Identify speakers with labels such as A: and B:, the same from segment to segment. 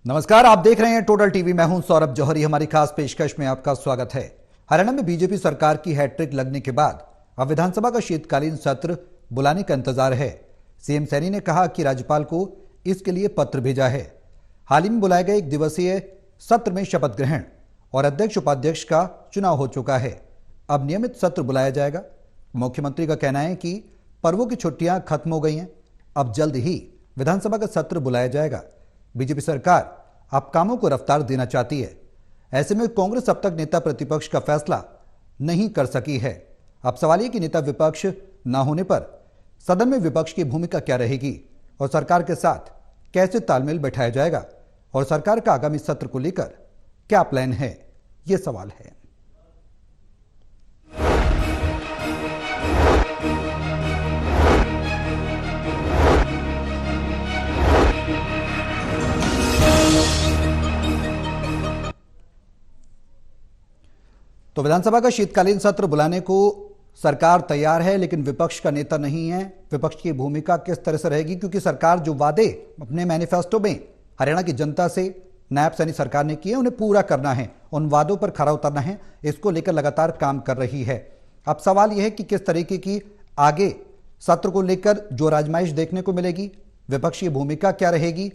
A: नमस्कार, आप देख रहे हैं टोटल टीवी। मैं हूं सौरभ जौहरी। हमारी खास पेशकश में आपका स्वागत है। हरियाणा में बीजेपी सरकार की हैट्रिक लगने के बाद अब विधानसभा का शीतकालीन सत्र बुलाने का इंतजार है। सीएम सैनी ने कहा कि राज्यपाल को इसके लिए पत्र भेजा है। हाल ही में बुलाए गए 1 दिवसीय सत्र में शपथ ग्रहण और अध्यक्ष उपाध्यक्ष का चुनाव हो चुका है। अब नियमित सत्र बुलाया जाएगा। मुख्यमंत्री का कहना है कि पर्वों की छुट्टियां खत्म हो गई हैं, अब जल्द ही विधानसभा का सत्र बुलाया जाएगा। बीजेपी सरकार अब कामों को रफ्तार देना चाहती है। ऐसे में कांग्रेस अब तक नेता प्रतिपक्ष का फैसला नहीं कर सकी है। अब सवाल यह कि नेता विपक्ष न होने पर सदन में विपक्ष की भूमिका क्या रहेगी और सरकार के साथ कैसे तालमेल बैठाया जाएगा और सरकार का आगामी सत्र को लेकर क्या प्लान है, यह सवाल है। तो विधानसभा का शीतकालीन सत्र बुलाने को सरकार तैयार है, लेकिन विपक्ष का नेता नहीं है। विपक्ष की भूमिका किस तरह से रहेगी, क्योंकि सरकार जो वादे अपने मैनिफेस्टो में हरियाणा की जनता से नायब सैनी सरकार ने किए उन्हें पूरा करना है, उन वादों पर खरा उतरना है। इसको लेकर लगातार काम कर रही है। अब सवाल यह है कि किस तरीके की आगे सत्र को लेकर जो राजमाइश देखने को मिलेगी, विपक्ष की भूमिका क्या रहेगी,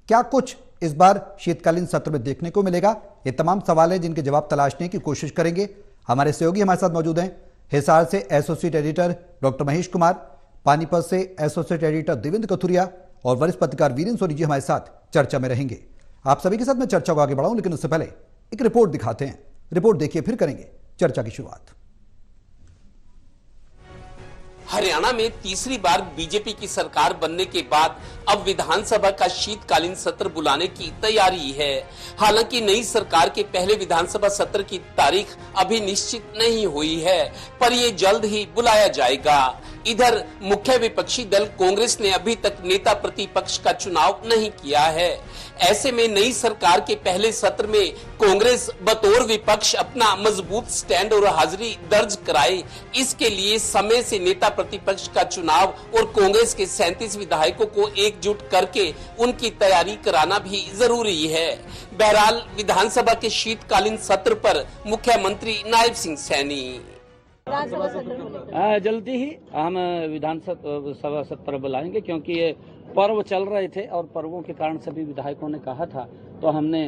A: क्या कुछ इस बार शीतकालीन सत्र में देखने को मिलेगा, ये तमाम सवाल हैं जिनके जवाब तलाशने की कोशिश करेंगे। हमारे सहयोगी हमारे साथ मौजूद हैं। हिसार से associate editor doctor Mahesh Kumar, Panipat से एसोसिएट एडिटर देवेंद्र कथुरिया और वरिष्ठ पत्रकार वीरेंद्र सोनी जी हमारे साथ चर्चा में रहेंगे। आप सभी के साथ मैं चर्चा को आगे बढ़ाऊं, लेकिन उससे पहले एक रिपोर्ट दिखाते हैं। रिपोर्ट देखिए, फिर करेंगे चर्चा की शुरुआत।
B: हरियाणा में तीसरी बार बीजेपी की सरकार बनने के बाद अब विधानसभा का शीतकालीन सत्र बुलाने की तैयारी है। हालांकि नई सरकार के पहले विधानसभा सत्र की तारीख अभी निश्चित नहीं हुई है, पर ये जल्द ही बुलाया जाएगा। इधर मुख्य विपक्षी दल कांग्रेस ने अभी तक नेता प्रतिपक्ष का चुनाव नहीं किया है। ऐसे में नई सरकार के पहले सत्र में कांग्रेस बतौर विपक्ष अपना मजबूत स्टैंड और हाजिरी दर्ज कराए, इसके लिए समय से नेता प्रतिपक्ष का चुनाव और कांग्रेस के 37 विधायकों को एकजुट करके उनकी तैयारी कराना भी जरूरी है। बहरहाल विधानसभा के शीतकालीन सत्र पर मुख्यमंत्री नायब सिंह सैनी
C: जल्दी ही हम विधानसभा सत्र बुलाएंगे, क्योंकि ये पर्व चल रहे थे और पर्वों के कारण सभी विधायकों ने कहा था, तो हमने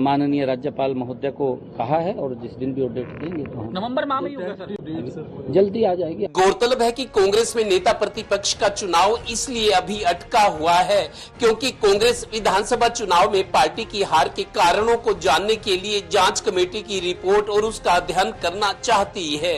C: माननीय राज्यपाल महोदय को कहा है और जिस दिन भी वो डेट देंगे तो
D: नवंबर माह में ही होगा सर,
C: जल्दी आ जाएगी।
B: गौरतलब है कि कांग्रेस में नेता प्रतिपक्ष का चुनाव इसलिए अभी अटका हुआ है क्योंकि कांग्रेस विधानसभा चुनाव में पार्टी की हार के कारणों को जानने के लिए जांच कमेटी की रिपोर्ट और उसका अध्ययन करना चाहती है।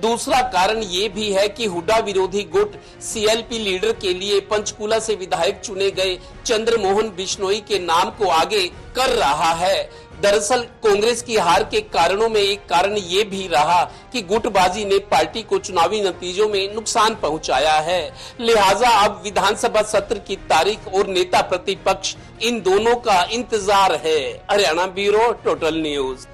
B: दूसरा कारण ये भी है कि हुड्डा विरोधी गुट सीएलपी लीडर के लिए पंचकूला से विधायक चुने गए चंद्रमोहन बिश्नोई के नाम को आगे कर रहा है। दरअसल कांग्रेस की हार के कारणों में एक कारण ये भी रहा कि गुटबाजी ने पार्टी को चुनावी नतीजों में नुकसान पहुंचाया है। लिहाजा अब विधानसभा सत्र की तारीख और नेता प्रतिपक्ष इन दोनों का इंतजार है। Haryana bureau total news.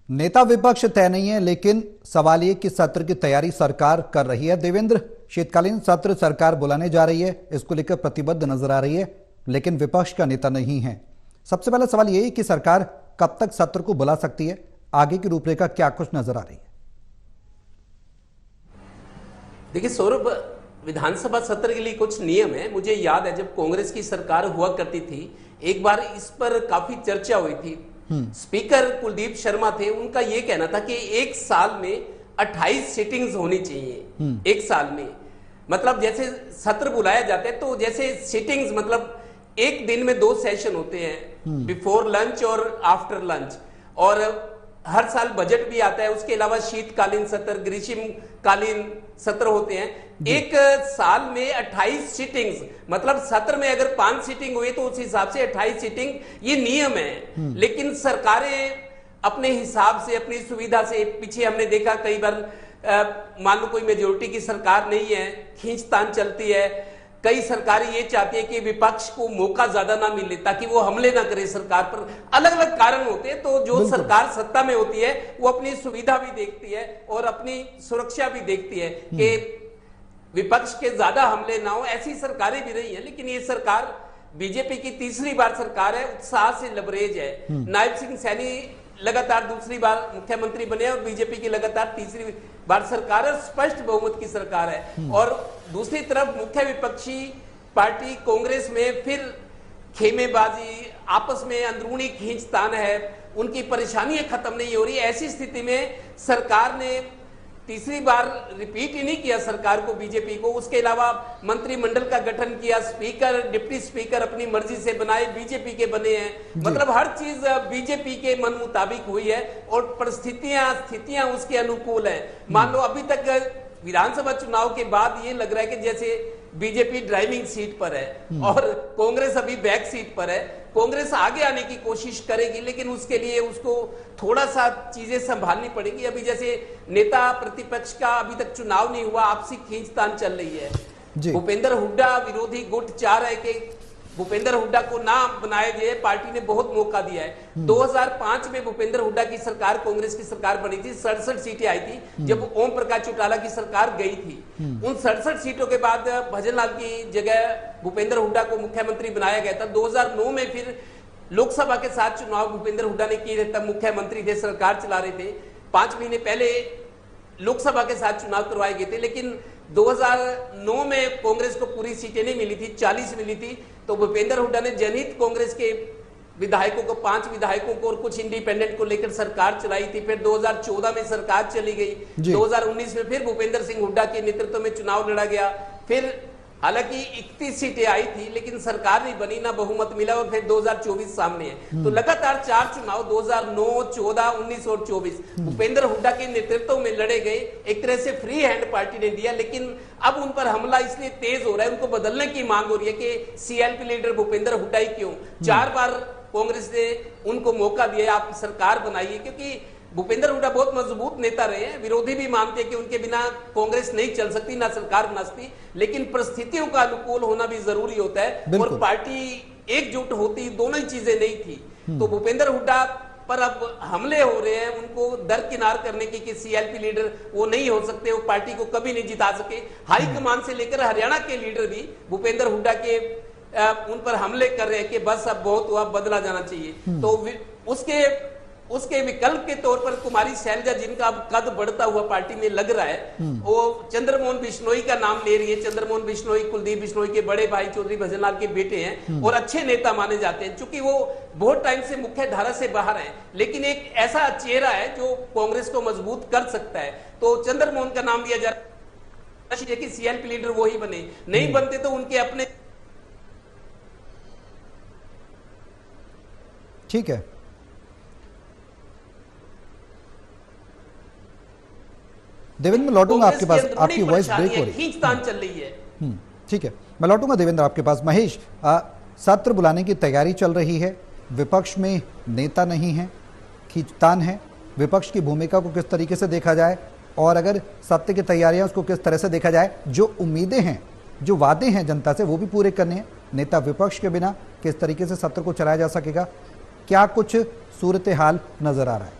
A: नेता विपक्ष तय नहीं है, लेकिन सवाल ये कि सत्र की तैयारी सरकार कर रही है। देवेंद्र, शीतकालीन सत्र सरकार बुलाने जा रही है, इसको लेकर प्रतिबद्ध नजर आ रही है, लेकिन विपक्ष का नेता नहीं है। सबसे पहला सवाल ये है कि सरकार कब तक सत्र को बुला सकती है, आगे की रूपरेखा क्या कुछ नजर आ रही है?
B: देखिए सौरभ, विधानसभा सत्र के लिए कुछ नियम है। मुझे याद है जब कांग्रेस की सरकार हुआ करती थी, एक बार इस पर काफी चर्चा हुई थी। स्पीकर कुलदीप शर्मा थे, उनका यह कहना था कि एक साल में 28 सिटिंग्स होनी चाहिए। एक साल में मतलब जैसे सत्र बुलाया जाता है तो जैसे सिटिंग्स मतलब एक दिन में 2 सेशन होते हैं, बिफोर लंच और आफ्टर लंच, और हर साल बजट भी आता है। उसके अलावा शीतकालीन सत्र, ग्रीष्मकालीन सत्र होते हैं। एक साल में 28 सीटिंग्स, मतलब सत्र में अगर 5 सीटिंग हुई तो उस हिसाब से 28 सीटिंग, ये नियम है। लेकिन सरकारें अपने हिसाब से, अपनी सुविधा से, पीछे हमने देखा कई बार मान लो कोई मेजोरिटी की सरकार नहीं है, खींचतान चलती है। कई सरकारें ये चाहती है कि विपक्ष को मौका ज्यादा ना मिले ताकि वो हमले ना करे सरकार पर। अलग अलग कारण होते हैं। तो जो सरकार सत्ता में होती है वो अपनी सुविधा भी देखती है और अपनी सुरक्षा भी देखती है कि विपक्ष के ज्यादा हमले ना हो, ऐसी सरकारें भी रही हैं। लेकिन ये सरकार बीजेपी की तीसरी बार सरकार है, उत्साह से लबरेज है। नायब सिंह सैनी लगातार दूसरी बार मुख्यमंत्री बने और बीजेपी की लगातार तीसरी बार सरकार है, स्पष्ट बहुमत की सरकार है। और दूसरी तरफ मुख्य विपक्षी पार्टी कांग्रेस में फिर खेमेबाजी, आपस में अंदरूनी खींचतान है, उनकी परेशानियां खत्म नहीं हो रही। ऐसी स्थिति में सरकार ने तीसरी बार रिपीट ही नहीं किया सरकार को, बीजेपी को। उसके अलावा मंत्रिमंडल का गठन किया, स्पीकर डिप्टी स्पीकर अपनी मर्जी से बनाए, बीजेपी के बने हैं। मतलब हर चीज बीजेपी के मन मुताबिक हुई है और स्थितियां उसके अनुकूल है। मान लो अभी तक विधानसभा चुनाव के बाद ये लग रहा है कि जैसे बीजेपी ड्राइविंग सीट पर है और कांग्रेस अभी बैक सीट पर है। कांग्रेस आगे आने की कोशिश करेगी, लेकिन उसके लिए उसको थोड़ा सा चीजें संभालनी पड़ेगी। अभी जैसे नेता प्रतिपक्ष का अभी तक चुनाव नहीं हुआ, आपसी खींचतान चल रही है। भूपेंद्र हुड्डा विरोधी गुट चाह रहे कि भूपेंद्र हुड्डा को ना बनाया जाए, पार्टी ने बहुत मौका दिया है। 2005 में भूपेंद्र हुड्डा की सरकार, कांग्रेस की सरकार बनी थी, 67 सीटें आई थी जब ओम प्रकाश चौटाला की सरकार गई थी। उन 67 सीटों के बाद भजनलाल की जगह भूपेंद्र हुड्डा को मुख्यमंत्री बनाया गया था। 2009 में फिर लोकसभा के साथ चुनाव भूपेंद्र हुड्डा ने किए थे, तब मुख्यमंत्री थे, सरकार चला रहे थे। 5 महीने पहले लोकसभा के साथ चुनाव करवाए गए थे, लेकिन 2009 में कांग्रेस को पूरी सीटें नहीं मिली थी, 40 मिली थी। तो भूपेंद्र हुड्डा ने जनहित कांग्रेस के विधायकों को, 5 विधायकों को और कुछ इंडिपेंडेंट को लेकर सरकार चलाई थी। फिर 2014 में सरकार चली गई, 2019 में फिर भूपेंद्र सिंह हुड्डा के नेतृत्व में चुनाव लड़ा गया। फिर हालांकि 31 सीटें आई थी, लेकिन सरकार नहीं बनी, ना बहुमत मिला और फिर 2024 सामने है। तो लगातार 4 चुनाव 2009, 14, 19 और 24 भूपेंद्र हुड्डा के नेतृत्व में लड़े गए। एक तरह से फ्री हैंड पार्टी ने दिया, लेकिन अब उन पर हमला इसलिए तेज हो रहा है, उनको बदलने की मांग हो रही है कि सीएलपी लीडर भूपेंद्र हुड्डा ही क्यों। 4 बार कांग्रेस ने उनको मौका दिया, आप सरकार बनाइए, क्योंकि भूपेंद्र हुड्डा बहुत मजबूत नेता रहे हैं। विरोधी भी मानते हैं कि उनके बिना कांग्रेस नहीं चल सकती, ना सरकार बना सकती, लेकिन परिस्थितियों का अनुकूल होना भी जरूरी होता है और पार्टी एकजुट होती, दोनों ही चीजें नहीं थी। तो भूपेंद्र हुड्डा पर अब हमले हो रहे हैं, उनको दरकिनार करने की कि सीएलपी लीडर वो नहीं हो सकते, वो पार्टी को कभी नहीं जिता सके। हाईकमान से लेकर हरियाणा के लीडर भी भूपेंद्र हुड्डा के उन पर हमले कर रहे हैं कि बस अब बहुत हुआ, बदला जाना चाहिए। तो उसके विकल्प के तौर पर कुमारी शैलजा, जिनका अब कद बढ़ता हुआ पार्टी में लग रहा है, वो चंद्रमोहन बिश्नोई का नाम ले रही है। चंद्रमोहन बिश्नोई कुलदीप बिश्नोई के बड़े भाई चौधरी भजनलाल के बेटे हैं और अच्छे नेता माने जाते हैं। चूंकि वो बहुत टाइम से मुख्य धारा से बाहर है, लेकिन एक ऐसा चेहरा है जो कांग्रेस को मजबूत कर सकता है। तो चंद्रमोहन का नाम लिया जा रहा है कि सीएलपी लीडर वो ही बने, नहीं बनते तो उनके अपने।
A: ठीक है, देवेंद्र मैं लौटूंगा आपके पास, आपकी वॉइस ब्रेक हो रही है,
B: खींचतान चल रही है।
A: ठीक है, मैं लौटूंगा देवेंद्र आपके पास। महेश, सत्र बुलाने की तैयारी चल रही है, विपक्ष में नेता नहीं है, खींचतान है, विपक्ष की भूमिका को किस तरीके से देखा जाए और अगर सत्र की तैयारियां उसको किस तरह से देखा जाए, जो उम्मीदें हैं, जो वादे हैं जनता से, वो भी पूरे करने हैं। नेता विपक्ष के बिना किस तरीके से सत्र को चलाया जा सकेगा, क्या कुछ सूरत हाल नजर आ रहा है?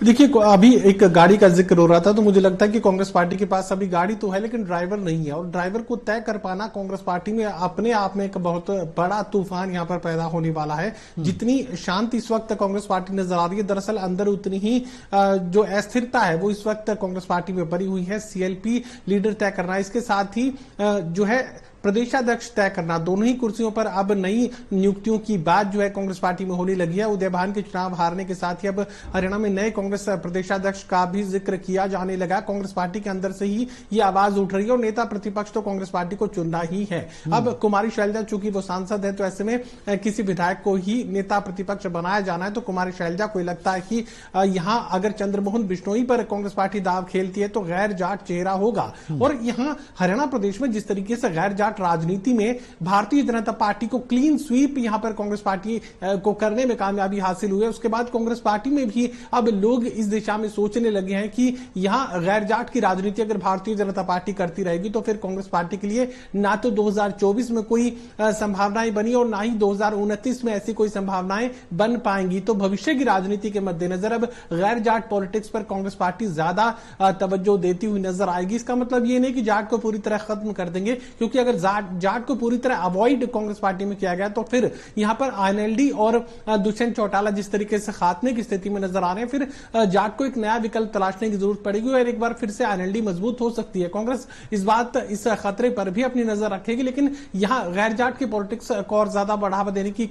E: देखिए, अभी एक गाड़ी का जिक्र हो रहा था, तो मुझे लगता है कि कांग्रेस पार्टी के पास अभी गाड़ी तो है लेकिन ड्राइवर नहीं है, और ड्राइवर को तय कर पाना कांग्रेस पार्टी में अपने आप में एक बहुत बड़ा तूफान यहां पर पैदा होने वाला है। जितनी शांति इस वक्त कांग्रेस पार्टी नजर आ रही है, दरअसल अंदर उतनी ही जो अस्थिरता है वो इस वक्त कांग्रेस पार्टी में भरी हुई है। सीएलपी लीडर तय करना, इसके साथ ही जो है प्रदेशाध्यक्ष तय करना, दोनों ही कुर्सियों पर अब नई नियुक्तियों की बात जो है कांग्रेस पार्टी में होने लगी है। उदय भान के चुनाव हारने के साथ ही अब हरियाणा में नए कांग्रेस प्रदेशाध्यक्ष का भी जिक्र किया जाने लगा। कांग्रेस पार्टी के अंदर से ही ये आवाज उठ रही है और नेता प्रतिपक्ष तो कांग्रेस पार्टी को चुनना ही है। अब कुमारी शैलजा चूंकि वो सांसद है, तो ऐसे में किसी विधायक को ही नेता प्रतिपक्ष बनाया जाना है। तो कुमारी शैलजा को लगता है कि यहां अगर चंद्रमोहन बिश्नोई पर कांग्रेस पार्टी दाव खेलती है तो गैर जाट चेहरा होगा। और यहां हरियाणा प्रदेश में जिस तरीके से गैर जाट जाट राजनीति में भारतीय जनता पार्टी को क्लीन स्वीप यहां पर कांग्रेस पार्टी को करने में कामयाबी हासिल हुई है। उसके बाद कांग्रेस पार्टी में भी अब लोग इस दिशा में सोचने लगे हैं कि यहां गैर जाट की राजनीति अगर भारतीय जनता पार्टी करती रहेगी तो फिर कांग्रेस पार्टी के लिए ना तो 2024 में कोई संभावनाएं बनी और ना ही 2029 में ऐसी कोई संभावनाएं बन पाएंगी। तो भविष्य की राजनीति के मद्देनजर अब गैर जाट पॉलिटिक्स पर कांग्रेस पार्टी ज्यादा तवज्जो देती हुई नजर आएगी। इसका मतलब ये नहीं कि जाट को पूरी तरह खत्म कर देंगे, क्योंकि अगर जाट को पूरी तरह अवॉइड कांग्रेस पार्टी में किया गया तो फिर यहां पर आईएनएलडी और दुष्यंत चौटाला जिस तरीके से खात्मे की स्थिति में नजर आ रहे हैं, फिर जाट को एक नया विकल्प तलाशने की जरूरत पड़ेगी और एक बार फिर से आईएनएलडी मजबूत हो सकती है। कांग्रेस इस खतरे पर भी अपनी नजर रखेगी, लेकिन यहां गैर जाट की पॉलिटिक्स को और ज्यादा बढ़ावा देने की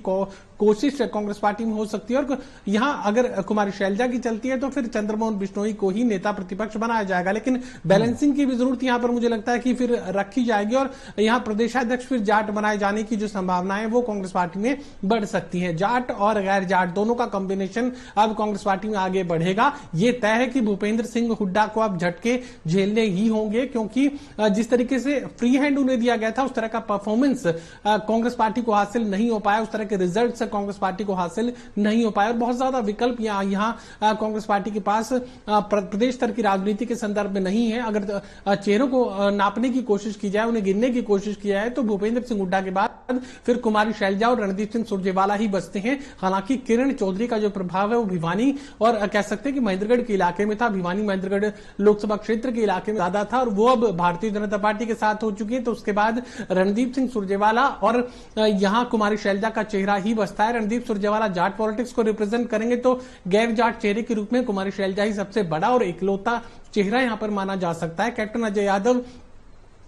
E: कोशिश कांग्रेस पार्टी में हो सकती है। और यहां अगर कुमारी शैलजा की चलती है तो फिर चंद्रमोहन बिश्नोई को ही नेता प्रतिपक्ष बनाया जाएगा, लेकिन बैलेंसिंग की भी जरूरत यहां पर मुझे लगता है कि फिर रखी जाएगी और यहां प्रदेशाध्यक्ष फिर जाट बनाए जाने की जो संभावना है वो कांग्रेस पार्टी में बढ़ सकती है। जाट और गैर जाट दोनों का कॉम्बिनेशन अब कांग्रेस पार्टी में आगे बढ़ेगा। यह तय है कि भूपेंद्र सिंह हुड्डा को अब झटके झेलने ही होंगे, क्योंकि जिस तरीके से फ्री हैंड उन्हें दिया गया था उस तरह का परफॉर्मेंस कांग्रेस पार्टी को हासिल नहीं हो पाया, उस तरह के रिजल्ट कांग्रेस पार्टी को हासिल नहीं हो पाया और बहुत ज्यादा विकल्प यहां कांग्रेस पार्टी के पास प्रदेश स्तर की राजनीति के संदर्भ में नहीं है। अगर चेहरों को नापने की कोशिश की जाए, उन्हें गिनने की कोशिश की जाए तो भूपेंद्र सिंह हुड्डा के बाद फिर कुमारी शैलजा और रणदीप सिंह सुरजेवाला ही बचते हैं। हालांकि किरण चौधरी का जो प्रभाव है वो भिवानी और कह सकते हैं कि महेंद्रगढ़ के इलाके में था, भिवानी महेंद्रगढ़ लोकसभा क्षेत्र के इलाके में ज्यादा था और वो अब भारतीय जनता पार्टी के साथ हो चुकी है। तो उसके बाद रणदीप सिंह सुरजेवाला और यहां कुमारी शैलजा का चेहरा ही बचता है। रणदीप सुरजेवाला जाट पॉलिटिक्स को रिप्रेजेंट करेंगे तो गैर जाट चेहरे के रूप में कुमारी शैलजा ही सबसे बड़ा और इकलौता चेहरा यहां पर माना जा सकता है। कैप्टन अजय यादव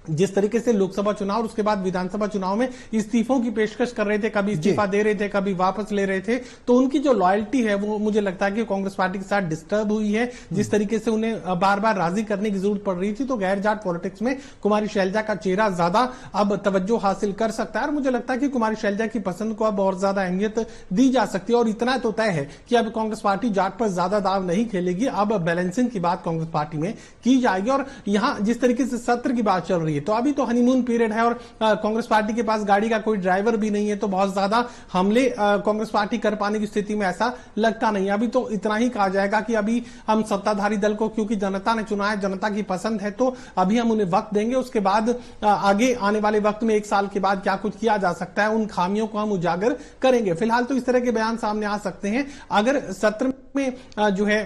E: जिस तरीके से लोकसभा चुनाव और उसके बाद विधानसभा चुनाव में इस्तीफों की पेशकश कर रहे थे, कभी इस्तीफा दे रहे थे, कभी वापस ले रहे थे, तो उनकी जो लॉयल्टी है वो मुझे लगता है कि कांग्रेस पार्टी के साथ डिस्टर्ब हुई है। जिस तरीके से उन्हें बार बार राजी करने की जरूरत पड़ रही थी, तो गैर जाट पॉलिटिक्स में कुमारी शैलजा का चेहरा ज्यादा अब तवज्जो हासिल कर सकता है और मुझे लगता है कि कुमारी शैलजा की पसंद को अब और ज्यादा अहमियत दी जा सकती है। और इतना तो तय है कि अब कांग्रेस पार्टी जाट पर ज्यादा दाव नहीं खेलेगी, अब बैलेंसिंग की बात कांग्रेस पार्टी में की जाएगी। और यहां जिस तरीके से सत्र की बात चल रही है, तो अभी तो हनीमून पीरियड है और कांग्रेस पार्टी के पास गाड़ी का कोई ड्राइवर भी नहीं है, तो बहुत ज्यादा हमले कांग्रेस पार्टी कर पाने की स्थिति में ऐसा लगता नहीं। अभी तो इतना ही कहा जाएगा कि अभी हम सत्ताधारी दल को, क्योंकि जनता ने चुना है, जनता की पसंद है, तो अभी हम उन्हें वक्त देंगे। उसके बाद आगे आने वाले वक्त में 1 साल के बाद क्या कुछ किया जा सकता है, उन खामियों को हम उजागर करेंगे। फिलहाल तो इस तरह के बयान सामने आ सकते हैं। अगर सत्र में जो है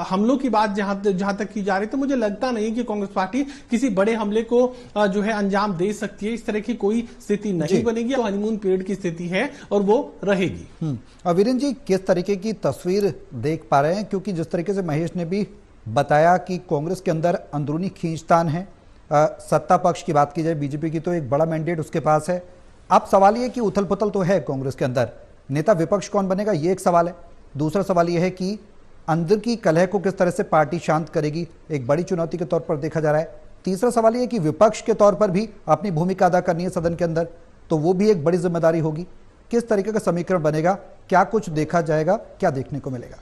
E: हमलों की बात जहां तक की जा रही, तो मुझे लगता नहीं कि कांग्रेस पार्टी किसी बड़े हमले को जो है अंजाम दे सकती है। इस तरह की कोई स्थिति नहीं बनेगी, तो हनीमून पीरियड की स्थिति है और वो रहेगी।
A: वीरेंद्र जी, किस तरीके की तस्वीर देख पा रहे हैं, क्योंकि जिस तरीके से महेश ने भी बताया कि कांग्रेस के अंदर अंदरूनी खींचतान है, सत्ता पक्ष की बात की जाए, बीजेपी की तो एक बड़ा मैंडेट उसके पास है। अब सवाल ये कि उथल पुथल तो है कांग्रेस के अंदर, नेता विपक्ष कौन बनेगा ये एक सवाल है। दूसरा सवाल यह है कि अंदर की कलह को किस तरह से पार्टी शांत करेगी, एक बड़ी चुनौती के तौर पर देखा जा रहा है। तीसरा सवाल यह है कि विपक्ष के तौर पर भी अपनी भूमिका अदा करनी है सदन के अंदर, तो वो भी एक बड़ी जिम्मेदारी होगी। किस तरीके का समीकरण बनेगा, क्या कुछ देखा जाएगा, क्या देखने को मिलेगा?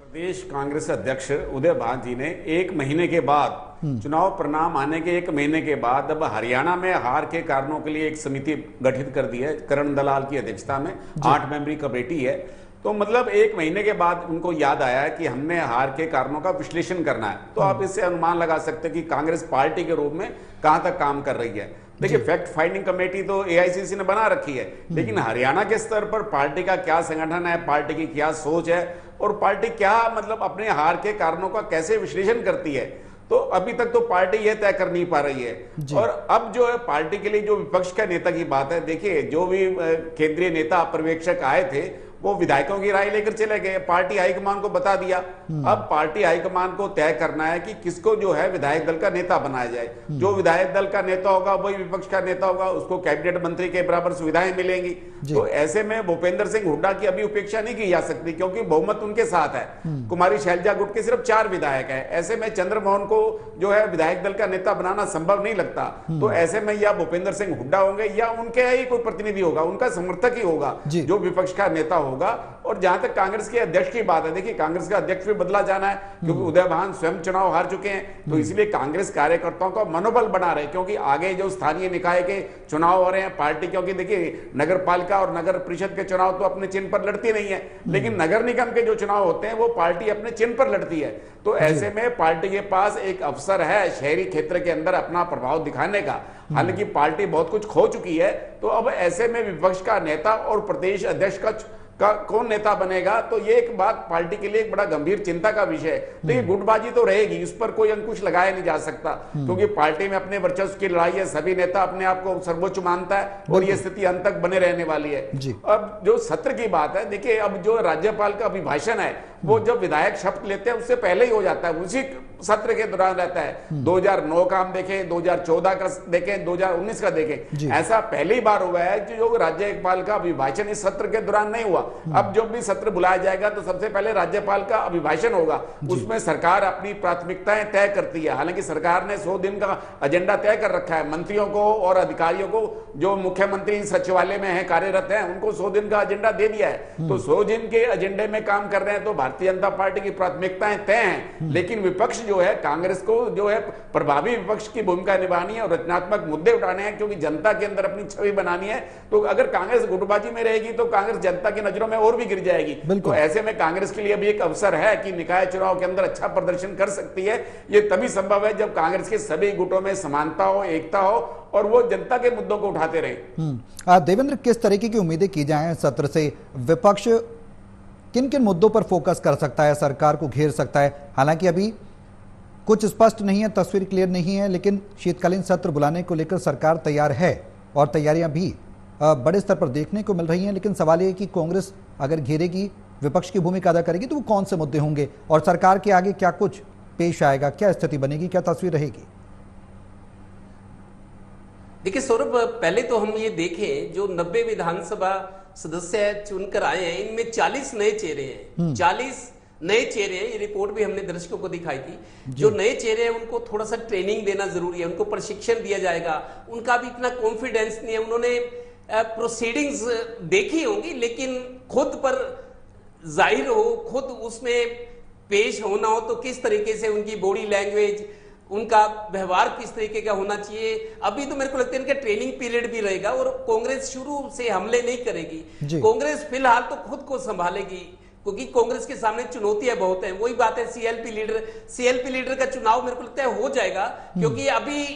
F: प्रदेश कांग्रेस अध्यक्ष उदय भान जी ने 1 महीने के बाद, चुनाव परिणाम आने के 1 महीने के बाद, अब हरियाणा में हार के कारणों के लिए एक समिति गठित कर दी है करण दलाल की अध्यक्षता में, 8 मेंबरी कमेटी है। तो मतलब 1 महीने के बाद उनको याद आया है कि हमने हार के कारणों का विश्लेषण करना है। तो आप इससे अनुमान लगा सकते हैं कि कांग्रेस पार्टी के रूप में कहां तक काम कर रही है। देखिए, फैक्ट फाइंडिंग कमेटी तो एआईसीसी ने बना रखी है, लेकिन हरियाणा के स्तर पर पार्टी का क्या संगठन है, पार्टी की क्या सोच है और पार्टी क्या मतलब अपने हार के कारणों का कैसे विश्लेषण करती है, तो अभी तक तो पार्टी यह तय कर नहीं पा रही है। और अब जो है पार्टी के लिए जो विपक्ष का नेता की बात है, देखिए जो भी केंद्रीय नेता पर्यवेक्षक आए थे वो विधायकों की राय लेकर चले गए, पार्टी हाईकमान को बता दिया। अब पार्टी हाईकमान को तय करना है कि किसको जो है विधायक दल का नेता बनाया जाए। जो विधायक दल का नेता होगा वही विपक्ष का नेता होगा, उसको कैबिनेट मंत्री के बराबर सुविधाएं मिलेंगी। तो ऐसे में भूपेंद्र सिंह हुड्डा की अभी उपेक्षा नहीं की जा सकती, क्योंकि बहुमत उनके साथ है। कुमारी शैलजा गुट के सिर्फ 4 विधायक है। ऐसे में चंद्रमोहन को जो है विधायक दल का नेता बनाना संभव नहीं लगता। तो ऐसे में या भूपेंद्र सिंह हुड्डा होंगे या उनके ही कोई प्रतिनिधि होगा, उनका समर्थक ही होगा जो विपक्ष का नेता होगा। और जहां तक कांग्रेस के अध्यक्ष की बात है, देखिए कांग्रेस का अध्यक्ष भी बदला जाना है क्योंकि उदय भान स्वयं चुनाव हार चुके हैं, तो इसलिए कांग्रेस कार्यकर्ताओं का मनोबल बना रहे, क्योंकि आगे जो स्थानीय निकाय के चुनाव हो रहे हैं पार्टी, क्योंकि देखिए नगर पालिका और नगर परिषद के चुनाव तो अपने चिन्ह पर लड़ती नहीं है, लेकिन नगर निगम के जो चुनाव होते हैं वो पार्टी अपने चिन्ह पर लड़ती है। तो ऐसे में पार्टी के पास एक अवसर है शहरी क्षेत्र के अंदर अपना प्रभाव दिखाने का। हालांकि पार्टी बहुत कुछ खो चुकी है, तो अब ऐसे में विपक्ष का नेता और प्रदेश अध्यक्ष का कौन नेता बनेगा, तो ये एक बात पार्टी के लिए एक बड़ा गंभीर चिंता का विषय है। लेकिन गुटबाजी तो रहेगी, इस पर कोई अंकुश लगाया नहीं जा सकता, क्योंकि पार्टी में अपने वर्चस्व की लड़ाई है, सभी नेता अपने आप को सर्वोच्च मानता है और ये स्थिति अंत तक बने रहने वाली है। अब जो सत्र की बात है, देखिए अब जो राज्यपाल का अभिभाषण है वो जब विधायक शपथ लेते हैं उससे पहले ही हो जाता है, उसी सत्र के दौरान रहता है। 2009 का हम देखें, 2014 का देखें, 2019 का देखें, ऐसा पहली बार हुआ है कि जो राज्यपाल का अभिभाषण इस सत्र के दौरान नहीं हुआ। अब जब भी सत्र बुलाया जाएगा तो सबसे पहले राज्यपाल का अभिभाषण होगा, उसमें सरकार अपनी प्राथमिकताएं तय करती है। हालांकि सरकार ने 100 दिन का एजेंडा तय कर रखा है, मंत्रियों को और अधिकारियों को जो मुख्यमंत्री सचिवालय में है कार्यरत हैं उनको 100 दिन का एजेंडा दे दिया है। तो 100 दिन के एजेंडे में काम कर रहे हैं, तो भारतीय जनता पार्टी की प्राथमिकताएं तय हैं। लेकिन विपक्ष जो है, कांग्रेस को जो है प्रभावी विपक्ष की भूमिका निभानी है और रचनात्मक मुद्दे उठाने हैं, क्योंकि जनता के अंदर अपनी छवि बनानी है। तो अगर कांग्रेस गुटबाजी में रहेगी तो कांग्रेस जनता की नजरों में और भी गिर जाएगी। तो ऐसे में कांग्रेस के लिए अभी एक अवसर है कि निकाय चुनाव के अंदर अच्छा प्रदर्शन कर सकती है। ये तभी संभव है जब कांग्रेस के सभी गुटों में समानता हो, एकता हो और वो जनता के मुद्दों को उठाते रहे।
A: देवेंद्र, किस तरीके की उम्मीदें की जाएं सत्र से? विपक्ष किन किन मुद्दों पर फोकस कर सकता है, सरकार को घेर सकता है? हालांकि अभी कुछ स्पष्ट नहीं है, तस्वीर क्लियर नहीं है, लेकिन शीतकालीन सत्र बुलाने को लेकर सरकार तैयार है और तैयारियां भी बड़े स्तर पर देखने को मिल रही हैं। लेकिन सवाल यह है कि कांग्रेस अगर घेरेगी, विपक्ष की भूमिका अदा करेगी, तो वो कौन से मुद्दे होंगे और सरकार के आगे क्या कुछ पेश आएगा, क्या स्थिति बनेगी, क्या तस्वीर रहेगी?
B: देखिए सौरभ, पहले तो हम ये देखें, जो 90 विधानसभा सदस्य चुनकर आए हैं इनमें 40 नए चेहरे हैं। 40 नए चेहरे हैं, ये रिपोर्ट भी हमने दर्शकों को दिखाई थी। जो नए चेहरे हैं उनको थोड़ा सा ट्रेनिंग देना जरूरी है, उनको प्रशिक्षण दिया जाएगा। उनका भी इतना कॉन्फिडेंस नहीं है, उन्होंने प्रोसीडिंग्स देखी होंगी, लेकिन खुद पर जाहिर हो, खुद उसमें पेश होना हो तो किस तरीके से उनकी बॉडी लैंग्वेज, उनका व्यवहार किस तरीके का होना चाहिए। अभी तो मेरे को लगता है इनका ट्रेनिंग पीरियड भी रहेगा और कांग्रेस शुरू से हमले नहीं करेगी। कांग्रेस फिलहाल तो खुद को संभालेगी, क्योंकि कांग्रेस के सामने चुनौतियां बहुत हैं। वही बात है, सीएलपी लीडर का चुनाव मेरे को लगता है हो जाएगा, क्योंकि अभी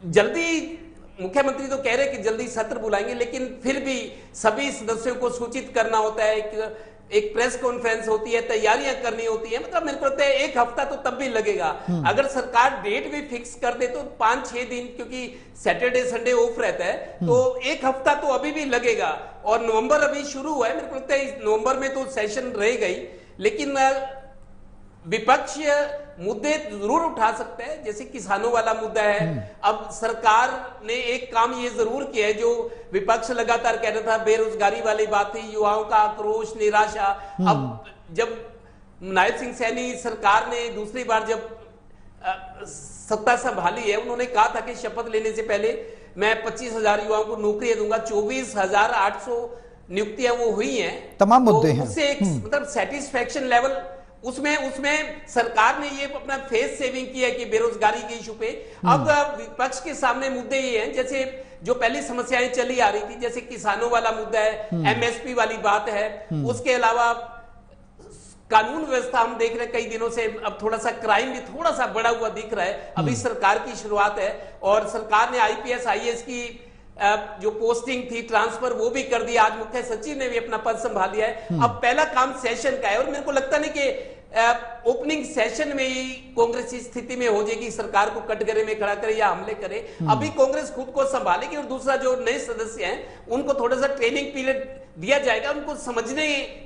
B: जल्दी मुख्यमंत्री तो कह रहे हैं कि जल्दी सत्र बुलाएंगे, लेकिन फिर भी सभी सदस्यों को सूचित करना होता है, एक प्रेस कॉन्फ्रेंस होती है, तैयारियां करनी होती है। मतलब मेरे को लगता है 1 हफ्ता तो तब भी लगेगा। अगर सरकार डेट भी फिक्स कर दे तो 5-6 दिन, क्योंकि सैटरडे संडे ऑफ रहता है, तो 1 हफ्ता तो अभी भी लगेगा। और नवंबर अभी शुरू हुआ है, मेरे को लगता है इस नवंबर में तो सेशन रहेगा ही। लेकिन विपक्ष मुद्दे जरूर उठा सकते हैं, जैसे किसानों वाला मुद्दा है। अब सरकार ने एक काम ये जरूर किया है, जो विपक्ष लगातार कह रहा था, बेरोजगारी वाली बात थी, युवाओं का आक्रोश, निराशा। अब जब नायब सिंह सैनी सरकार ने दूसरी बार जब सत्ता संभाली है, उन्होंने कहा था कि शपथ लेने से पहले मैं 25,000 युवाओं को नौकरी दूंगा। 24,800 नियुक्तियां वो हुई हैं,
A: तमाम मुद्दे हैं।
B: उससे एक मतलब सेटिस्फेक्शन लेवल उसमें सरकार ने ये अपना फेस सेविंग किया कि बेरोजगारी के इशू पे। अब विपक्ष के सामने मुद्दे ये हैं, जैसे जो पहली समस्याएं चली आ रही थी, जैसे किसानों वाला मुद्दा है, एमएसपी वाली बात है। उसके अलावा कानून व्यवस्था हम देख रहे हैं कई दिनों से, अब थोड़ा सा क्राइम भी थोड़ा सा बढ़ा हुआ दिख रहा है। अभी सरकार की शुरुआत है और सरकार ने आईपीएस आईएएस की जो पोस्टिंग थी, ट्रांसफर, वो भी कर दिया। आज मुख्य सचिव ने भी अपना पद संभाल लिया है। अब पहला काम सेशन का है और मेरे को लगता नहीं कि ओपनिंग सेशन में ही कांग्रेस इस स्थिति में हो जाएगी सरकार को कटघरे में खड़ा करे या हमले करे। अभी कांग्रेस खुद को संभालेगी और दूसरा जो नए सदस्य हैं उनको थोड़ा सा ट्रेनिंग पीरियड दिया जाएगा, उनको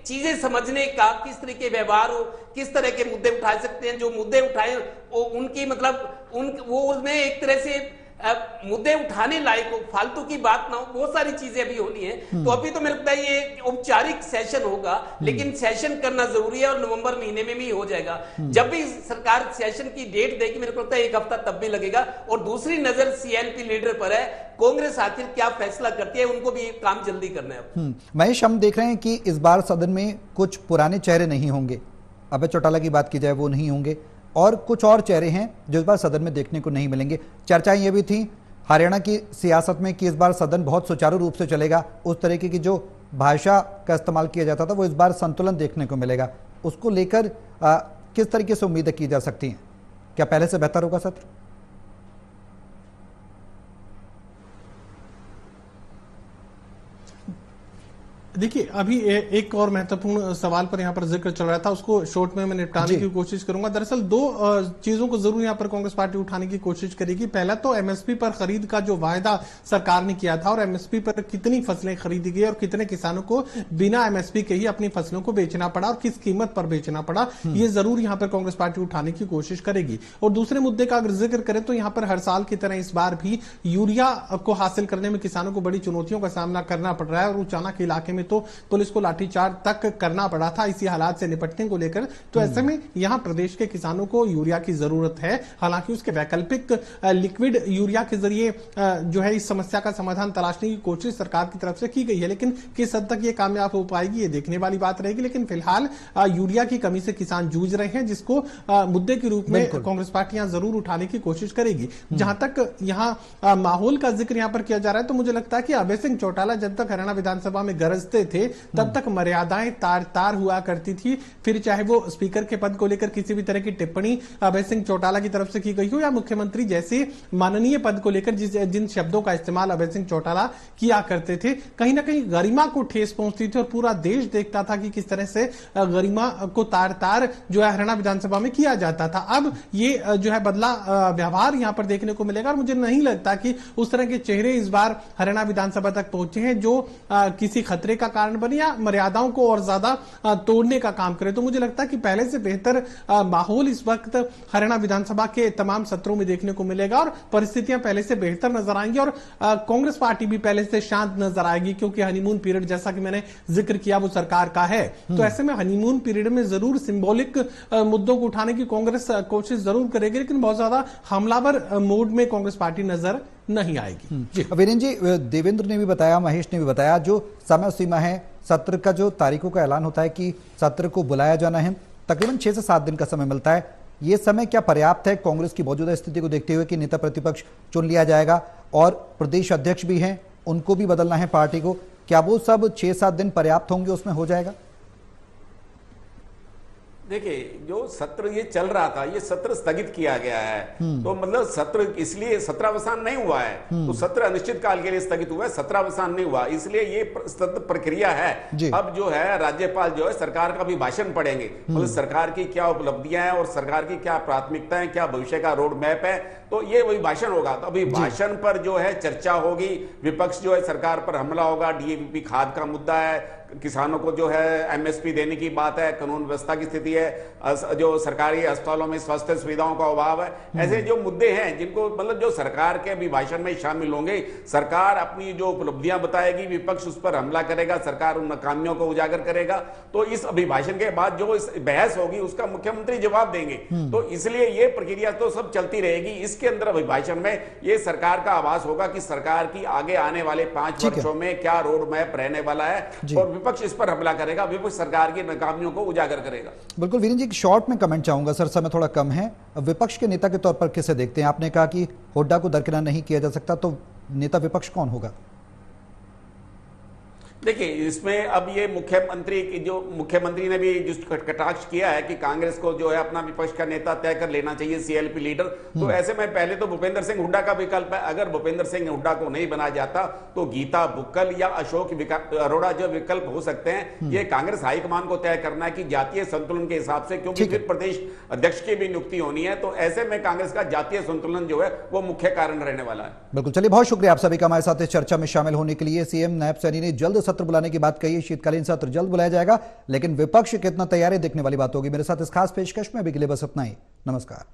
B: चीजें समझने का, किस तरह के व्यवहार हो, किस तरह के मुद्दे उठा सकते हैं। जो मुद्दे उठाए उनकी मतलब वो उसमें एक तरह से मुद्दे उठाने लायक हो, फालतू की बात ना हो, बहुत सारी चीजें अभी होनी है। तो अभी तो मेरे लगता है ये औपचारिक सेशन होगा, लेकिन सेशन करना जरूरी है और नवंबर महीने में भी हो जाएगा। जब भी सरकार सेशन की डेट देगी, मेरे को लगता है एक हफ्ता तब भी लगेगा। और दूसरी नजर सीएलपी लीडर पर है, कांग्रेस आखिर क्या फैसला करती है, उनको भी काम जल्दी करना है।
A: महेश, हम देख रहे हैं कि इस बार सदन में कुछ पुराने चेहरे नहीं होंगे, अभय चौटाला की बात की जाए वो नहीं होंगे, और कुछ और चेहरे हैं जो इस बार सदन में देखने को नहीं मिलेंगे। चर्चाएं ये भी थी हरियाणा की सियासत में कि इस बार सदन बहुत सुचारू रूप से चलेगा, उस तरीके की जो भाषा का इस्तेमाल किया जाता था वो इस बार संतुलन देखने को मिलेगा। उसको लेकर किस तरीके से उम्मीदें की जा सकती हैं? क्या पहले से बेहतर होगा सत्र?
E: देखिए, अभी एक और महत्वपूर्ण सवाल पर यहाँ पर जिक्र चल रहा था, उसको शॉर्ट में मैं निपटाने की कोशिश करूंगा। दरअसल दो चीजों को जरूर यहाँ पर कांग्रेस पार्टी उठाने की कोशिश करेगी। पहला तो एमएसपी पर खरीद का जो वायदा सरकार ने किया था और एमएसपी पर कितनी फसलें खरीदी गई और कितने किसानों को बिना एमएसपी के ही अपनी फसलों को बेचना पड़ा और किस कीमत पर बेचना पड़ा, ये जरूर यहाँ पर कांग्रेस पार्टी उठाने की कोशिश करेगी। और दूसरे मुद्दे का अगर जिक्र करें तो यहाँ पर हर साल की तरह इस बार भी यूरिया को हासिल करने में किसानों को बड़ी चुनौतियों का सामना करना पड़ रहा है और उचाना के इलाके में तो पुलिस को लाठीचार्ज तक करना पड़ा था इसी हालात से निपटने को लेकर। तो ऐसे में यहां प्रदेश के किसानों को यूरिया की जरूरत है। हालांकि उसके वैकल्पिक लिक्विड यूरिया के जरिए जो है इस समस्या का समाधान तलाशने की कोशिश सरकार की तरफ से की गई है, लेकिन किस हद तक ये कामयाब हो पाएगी ये देखने वाली बात रहेगी। लेकिन फिलहाल यूरिया की कमी से किसान जूझ रहे हैं, जिसको मुद्दे के रूप में कांग्रेस पार्टी यहां जरूर उठाने की कोशिश करेगी। जहां तक यहां माहौल का जिक्र यहां पर किया जा रहा है, तो मुझे लगता है कि अभय सिंह चौटाला जब तक हरियाणा विधानसभा में गरजते थे तब तक मर्यादाएं तार तार हुआ करती थी। फिर चाहे वो स्पीकर के पद को लेकर किसी भी तरह की टिप्पणी अभय सिंह चौटाला की तरफ से की गई हो या मुख्यमंत्री जैसे माननीय पद को लेकर जिन शब्दों का इस्तेमाल अभय सिंह चौटाला किया करते थे, कहीं ना कहीं गरिमा को ठेस पहुंचती थी और पूरा देश देखता था कि किस तरह से गरिमा को तार तार जो है हरियाणा विधानसभा में किया जाता था। अब ये जो है बदला व्यवहार यहां पर देखने को मिलेगा और मुझे नहीं लगता कि उस तरह के चेहरे इस बार हरियाणा विधानसभा तक पहुंचे हैं जो किसी खतरे का कारण बने या मर्यादाओं को और ज्यादा तोड़ने का काम करे। तो मुझे लगता है कि पहले से बेहतर माहौल इस वक्त हरियाणा विधानसभा के तमाम सत्रों में देखने को मिलेगा और परिस्थितियां पहले से बेहतर नजर आएंगी और कांग्रेस पार्टी भी पहले से शांत नजर आएगी, क्योंकि हनीमून पीरियड जैसा कि मैंने जिक्र किया वो सरकार का है। तो ऐसे में हनीमून पीरियड में जरूर सिंबॉलिक मुद्दों को उठाने की कांग्रेस कोशिश जरूर करेगी, लेकिन बहुत ज्यादा हमलावर मोड में कांग्रेस पार्टी नजर नहीं आएगी।
A: वीरेंद्र जी, देवेंद्र ने भी बताया, महेश ने भी बताया, जो समय सीमा है सत्र का, जो तारीखों का ऐलान होता है कि सत्र को बुलाया जाना है, तकरीबन 6 से 7 दिन का समय मिलता है। ये समय क्या पर्याप्त है कांग्रेस की मौजूदा स्थिति को देखते हुए कि नेता प्रतिपक्ष चुन लिया जाएगा और प्रदेश अध्यक्ष भी हैं, उनको भी बदलना है पार्टी को, क्या वो सब 6-7 दिन पर्याप्त होंगे, उसमें हो जाएगा?
F: देखिए, जो सत्र ये चल रहा था, ये सत्र स्थगित किया गया है। तो मतलब सत्र इसलिए सत्रावसान नहीं हुआ है, तो सत्र अनिश्चित काल के लिए स्थगित हुआ है, सत्रावसान नहीं हुआ, इसलिए ये सत्र प्रक्रिया है। अब जो है राज्यपाल जो है सरकार का भी भाषण पढ़ेंगे, मतलब सरकार की क्या उपलब्धियां हैं और सरकार की क्या प्राथमिकताएं, क्या भविष्य का रोड मैप है, तो ये वही भाषण होगा। तो अभी भाषण पर जो है चर्चा होगी, विपक्ष जो है सरकार पर हमला होगा, डीएपी खाद का मुद्दा है, किसानों को जो है एमएसपी देने की बात है, कानून व्यवस्था की स्थिति है, जो सरकारी अस्पतालों में स्वास्थ्य सुविधाओं का अभाव है, ऐसे जो मुद्दे हैं जिनको मतलब जो सरकार के अभिभाषण में शामिल होंगे। सरकार अपनी जो उपलब्धियां बताएगी, विपक्ष उस पर हमला करेगा, सरकार उन नाकामियों को उजागर करेगा। तो इस अभिभाषण के बाद जो इस बहस होगी उसका मुख्यमंत्री जवाब देंगे। तो इसलिए ये प्रक्रिया तो सब चलती रहेगी। इसके अंदर अभिभाषण में ये सरकार का आभास होगा कि सरकार की आगे आने वाले 5 वर्षों में क्या रोड मैप रहने वाला है और विपक्ष इस पर हमला करेगा, विपक्ष सरकार की नाकामियों को उजागर करेगा।
A: बिल्कुल वीरेंद्र जी, शॉर्ट में कमेंट चाहूंगा सर, समय थोड़ा कम है। विपक्ष के नेता के तौर पर किसे देखते हैं? आपने कहा कि हुड्डा को दरकिनार नहीं किया जा सकता, तो नेता विपक्ष कौन होगा?
F: देखिए, इसमें अब ये मुख्यमंत्री ने भी जिस कटाक्ष किया है कि कांग्रेस को जो है अपना विपक्ष का नेता तय कर लेना चाहिए, सीएलपी लीडर। तो ऐसे में पहले तो भूपेंद्र सिंह हुड्डा का विकल्प है। अगर भूपेंद्र सिंह हुड्डा को नहीं बनाया जाता तो गीता बुक्कल या अशोक अरोड़ा जो विकल्प हो सकते हैं, ये कांग्रेस हाईकमान को तय करना है कि जातीय संतुलन के हिसाब से, क्योंकि फिर प्रदेश अध्यक्ष की भी नियुक्ति होनी है। तो ऐसे में कांग्रेस का जातीय संतुलन जो है वो मुख्य कारण रहने वाला है।
A: बिल्कुल, चलिए बहुत शुक्रिया आप सभी का हमारे साथ इस चर्चा में शामिल होने के लिए। सीएम नायब सैनी ने जल्द सत्र बुलाने की बात कही है, शीतकालीन सत्र जल्द बुलाया जाएगा, लेकिन विपक्ष कितना तैयार है देखने वाली बात होगी। मेरे साथ इस खास पेशकश में अभी के लिए बस इतना ही। नमस्कार।